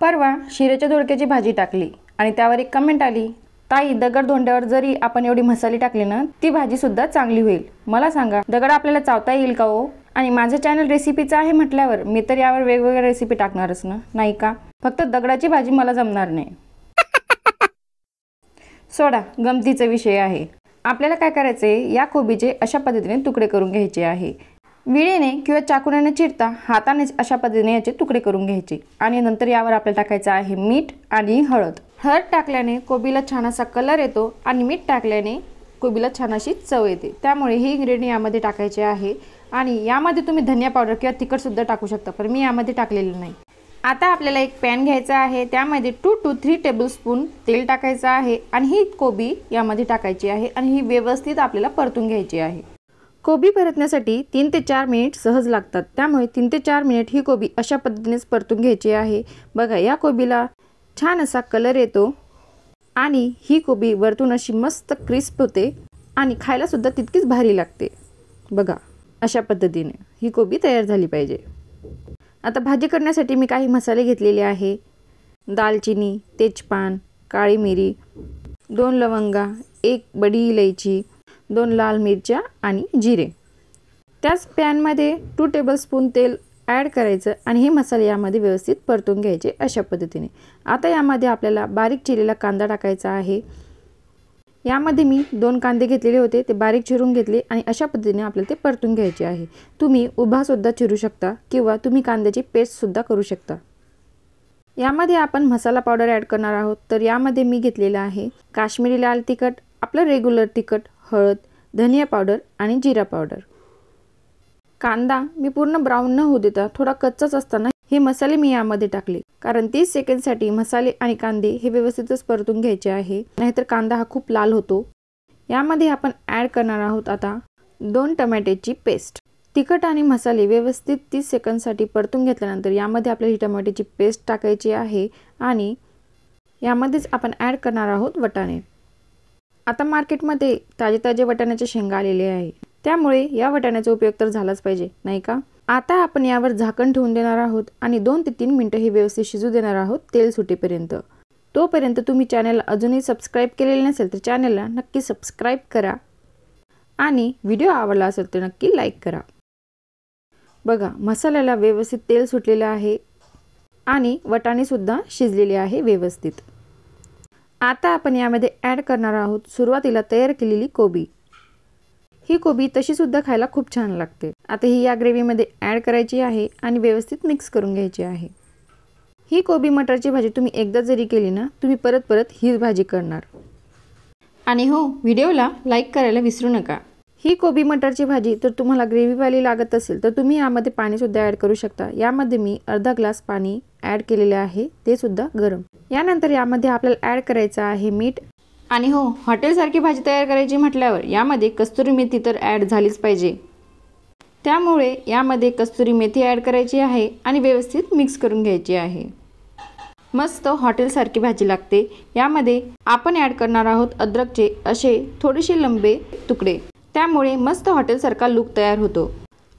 परवा शिऱ्याच्या दोडक्याची भाजी टाकली आणि त्यावर एक कमेंट आली, ताई दगड धोंड्यावर जरी आपण एवढी मसाले टाकले ना ती भाजी सुद्धा चांगली होईल। मला सांगा दगड आपल्याला चावता येईल का हो? आणि माझं चॅनल रेसिपीचं आहे म्हटल्यावर मी तर यावर वेगवेगळ्या रेसिपी टाकणारच ना, नाही का? फक्त दगडाची भाजी मला जमणार नाही। सोडा, गमतीचा विषय आहे। आपल्याला काय करायचे, या कोबीचे अशा पद्धतीने तुकडे करून घ्यायचे आहे। विळीने किंवा चाकूने चिरता हातानेच अशा पद्धतीने याचे तुकडे करून घ्यायचे आणि नंतर यावर आपल्याला टाकायचं आहे मीठ आणि हळद। हळद टाकल्याने कोबीला छान असा कलर येतो आणि मीठ टाकल्याने कोबीला छान अशी चव येते। त्यामुळे हे इन्ग्रेडियंट यामध्ये टाकायचे आहे आणि यामध्ये तुम्ही धनिया पावडर किंवा तिखट सुद्धा टाकू शकता, पण मी यामध्ये टाकलेलं नाही। आता आपल्याला एक पॅन घ्यायचा आहे, त्यामध्ये 2 to 3 टेबलस्पून तेल टाकायचं आहे आणि ही कोबी यामध्ये टाकायची आहे आणि ही व्यवस्थित आपल्याला परतून घ्यायची आहे। कोबी परतण्यासाठी 3 ते 4 मिनिट सहज लागतात, त्यामुळे 3 ते 4 मिनिट ही कोबी अशा पद्धतीनेच परतून घ्यायची आहे। बघा या कोबीला छान असा कलर येतो आणि ही कोबी वरतून अशी मस्त क्रिस्प होते आणि खायला सुद्धा तितकीच भारी लागते। बघा अशा पद्धतीने ही कोबी तयार झाली पाहिजे। आता भाजी करण्यासाठी मी काही मसाले घेतलेले आहे। दालचिनी, तेजपान, काळी मिरी, 2 लवंगा, 1 बडी इलायची, 2 लाल मिरच्या आणि जिरे। त्याच पॅनमध्ये 2 टेबलस्पून तेल ॲड करायचं आणि हे मसाले यामध्ये व्यवस्थित परतून घ्यायचे अशा पद्धतीने। आता यामध्ये आपल्याला बारीक चिरलेला कांदा टाकायचा आहे। यामध्ये मी 2 कांदे घेतलेले होते, ते बारीक चिरून घेतले आणि अशा पद्धतीने आपल्याला ते परतून घ्यायचे आहे। तुम्ही उभा सुद्धा चिरू शकता किंवा तुम्ही कांद्याची पेस्ट सुद्धा करू शकता। यामध्ये आपण मसाला पावडर ॲड करणार आहोत, तर यामध्ये मी घेतलेला आहे काश्मीरी लाल तिखट, आपलं रेग्युलर तिखट, हळद, धनिया पावडर आणि जिरा पावडर। कांदा मी पूर्ण ब्राऊन न होऊ देता थोडा कच्चाच असताना हे मसाले मी यामध्ये टाकले, कारण 30 सेकंदसाठी मसाले आणि कांदे हे व्यवस्थितच परतून घ्यायचे आहे, नाहीतर कांदा हा खूप लाल होतो। यामध्ये आपण ॲड करणार आहोत आता 2 टोमॅटोची पेस्ट। तिखट आणि मसाले व्यवस्थित 30 सेकंदसाठी परतून घेतल्यानंतर यामध्ये आपल्याला ही टोमॅटोची पेस्ट टाकायची आहे आणि यामध्येच आपण ॲड करणार आहोत वाटाणे। आता मार्केटमध्ये ताजे वाटाण्याचे शेंगा आलेले आहे, त्यामुळे या वाटाण्याचा उपयोग तर झालाच पाहिजे, नाही का? आता आपण यावर झाकण ठेवून देणार आहोत आणि 2 ते 3 मिनिटं हे व्यवस्थित शिजू देणार आहोत तेल सुटेपर्यंत। तोपर्यंत तुम्ही चॅनलला अजूनही सबस्क्राईब केलेले नसेल तर चॅनलला नक्की सबस्क्राईब करा आणि व्हिडिओ आवडला असेल तर नक्की लाईक करा। बघा मसाल्याला व्यवस्थित तेल सुटलेलं आहे आणि वाटाणे सुद्धा शिजलेले आहे व्यवस्थित। आता आपण यामध्ये ॲड करणार आहोत सुरुवातीला तयार केलेली कोबी। ही कोबी तशी सुद्धा खायला खूप छान लागते। आता ही या ग्रेव्हीमध्ये ॲड करायची आहे आणि व्यवस्थित मिक्स करून घ्यायची आहे। ही कोबी मटरची भाजी तुम्ही एकदा जरी केली ना, तुम्ही परत परत ही भाजी करणार। आणि हो, व्हिडिओला लाईक करायला विसरू नका। ही कोबी मटरची भाजी तर तुम्हाला ग्रेव्हीवाली लागत असेल तर तुम्ही यामध्ये पाणी सुद्धा ॲड करू शकता। यामध्ये मी अर्धा ग्लास पाणी ॲड केलेले आहे, ते सुद्धा गरम। यानंतर यामध्ये आपल्याला ॲड करायचं आहे मीठ। आणि हो, हॉटेलसारखी भाजी तयार करायची म्हटल्यावर यामध्ये कस्तुरी मेथी तर ॲड झालीच पाहिजे, त्यामुळे यामध्ये कस्तुरी मेथी ॲड करायची आहे आणि व्यवस्थित मिक्स करून घ्यायची आहे। मस्त हॉटेलसारखी भाजी लागते। यामध्ये आपण ॲड करणार आहोत अद्रकचे असे थोडेसे लंबे तुकडे, त्यामुळे मस्त हॉटेलसारखा लुक तयार होतो।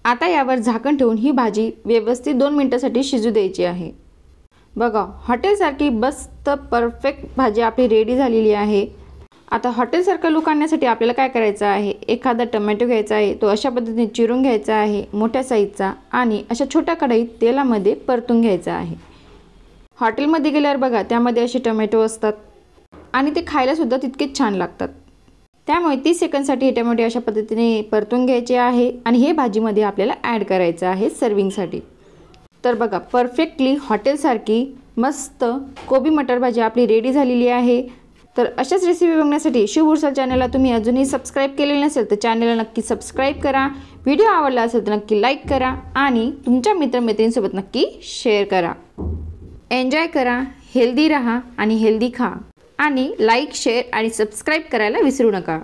आता यावर झाकण ठेवून ही भाजी व्यवस्थित 2 मिनिटांसाठी शिजू द्यायची आहे। बघा हॉटेलसारखी मस्त परफेक्ट भाजी आपली रेडी झालेली आहे। आता हॉटेलसारखा लुक आणण्यासाठी आपल्याला काय करायचं आहे, एखादा टोमॅटो घ्यायचा आहे, तो अशा पद्धतीने चिरून घ्यायचा आहे मोठ्या साईजचा आणि अशा छोट्या कढईत तेलामध्ये परतून घ्यायचा आहे। हॉटेलमध्ये गेल्यावर बघा त्यामध्ये असे टोमॅटो असतात आणि ते खायला सुद्धा तितकेच छान लागतात, त्यामुळे 30 सेकंदसाठी हे टोमॅटो अशा पद्धतीने परतून घ्यायचे आहे आणि हे भाजीमध्ये आपल्याला ॲड करायचं आहे सर्विंगसाठी। तर बघा परफेक्टली हॉटेलसारखी मस्त कोबी मटर भाजी आपली रेडी झालेली आहे। तर अशाच रेसिपी बघण्यासाठी शुभ उर्सल चॅनलला तुम्ही अजूनही सबस्क्राईब केलेले नसेल तर चॅनलला नक्की सबस्क्राईब करा। व्हिडिओ आवडला असेल तर नक्की लाईक करा आणि तुमच्या मित्रमैत्रिणींसोबत नक्की शेअर करा। एन्जॉय करा, हेल्दी राहा आणि हेल्दी खा आणि लाईक, शेअर आणि सबस्क्राईब करायला विसरू नका।